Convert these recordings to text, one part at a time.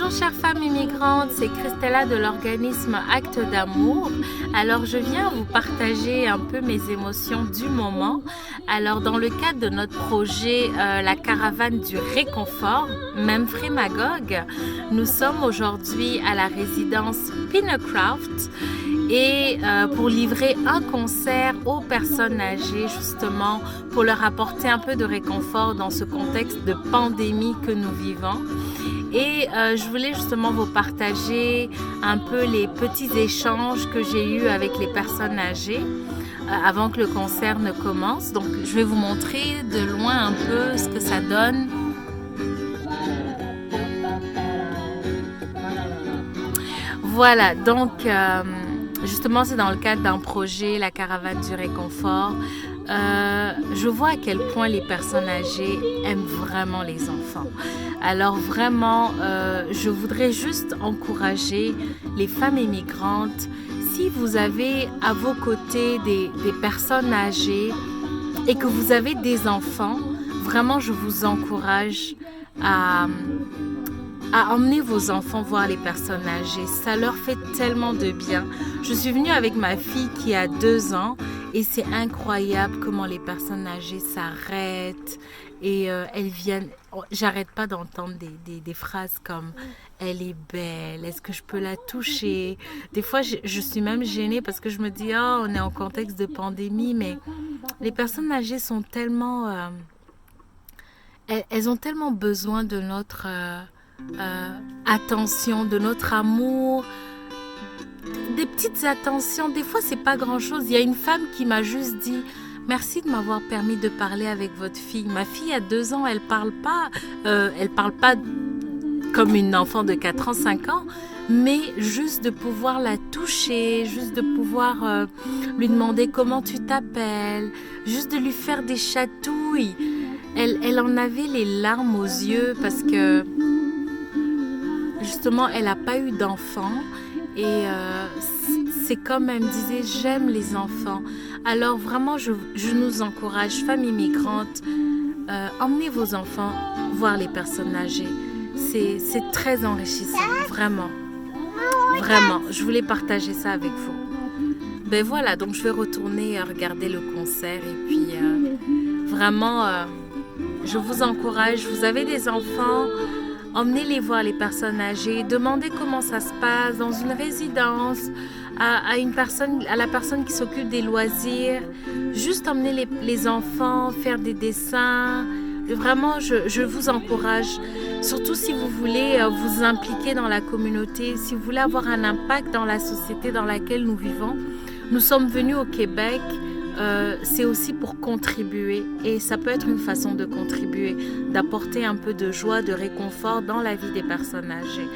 Bonjour chères femmes immigrantes, c'est Christella de l'organisme Actes d'amour. Alors je viens vous partager un peu mes émotions du moment. Alors dans le cadre de notre projet La caravane du réconfort, Memphrey Magog, nous sommes aujourd'hui à la résidence Pinnacraft et pour livrer un concert aux personnes âgées justement pour leur apporter un peu de réconfort dans ce contexte de pandémie que nous vivons. Et je voulais justement vous partager un peu les petits échanges que j'ai eus avec les personnes âgées avant que le concert ne commence. Donc je vais vous montrer de loin un peu ce que ça donne. Voilà, donc justement c'est dans le cadre d'un projet, la caravane du réconfort. Je vois à quel point les personnes âgées aiment vraiment les enfants. Alors vraiment, je voudrais juste encourager les femmes immigrantes. Si vous avez à vos côtés des personnes âgées et que vous avez des enfants, vraiment je vous encourage à emmener vos enfants voir les personnes âgées. Ça leur fait tellement de bien. Je suis venue avec ma fille qui a 2 ans et c'est incroyable comment les personnes âgées s'arrêtent et elles viennent. J'arrête pas d'entendre des phrases comme « elle est belle, est-ce que je peux la toucher ?» Des fois, je suis même gênée parce que je me dis « oh, on est en contexte de pandémie », mais les personnes âgées sont tellement... elles ont tellement besoin de notre... attention, de notre amour, des petites attentions. Des fois c'est pas grand chose. Il y a une femme qui m'a juste dit merci de m'avoir permis de parler avec votre fille. Ma fille a 2 ans, elle parle pas comme une enfant de 4 ans, 5 ans, mais juste de pouvoir la toucher, juste de pouvoir lui demander comment tu t'appelles, juste de lui faire des chatouilles. Elle en avait les larmes aux yeux parce que justement, elle n'a pas eu d'enfant et c'est comme elle me disait, j'aime les enfants. Alors vraiment, je nous encourage, femmes immigrantes, emmenez vos enfants voir les personnes âgées. C'est très enrichissant, vraiment. Vraiment, je voulais partager ça avec vous. Ben voilà, donc je vais retourner regarder le concert et puis vraiment, je vous encourage, vous avez des enfants, emmenez-les voir les personnes âgées, demandez comment ça se passe dans une résidence, à la personne qui s'occupe des loisirs. Juste emmener les enfants, faire des dessins. Vraiment, je vous encourage, surtout si vous voulez vous impliquer dans la communauté, si vous voulez avoir un impact dans la société dans laquelle nous vivons. Nous sommes venus au Québec. C'est aussi pour contribuer et ça peut être une façon de contribuer, d'apporter un peu de joie, de réconfort dans la vie des personnes âgées.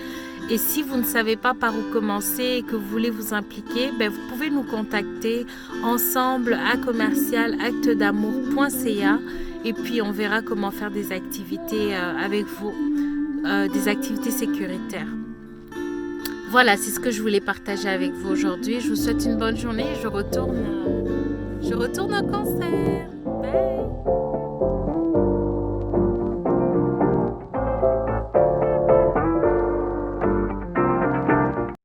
Et si vous ne savez pas par où commencer et que vous voulez vous impliquer, vous pouvez nous contacter ensemble à commercial-actesdamour.ca et puis on verra comment faire des activités avec vous, des activités sécuritaires. Voilà, c'est ce que je voulais partager avec vous aujourd'hui. Je vous souhaite une bonne journée et je retourne au concert. Bye.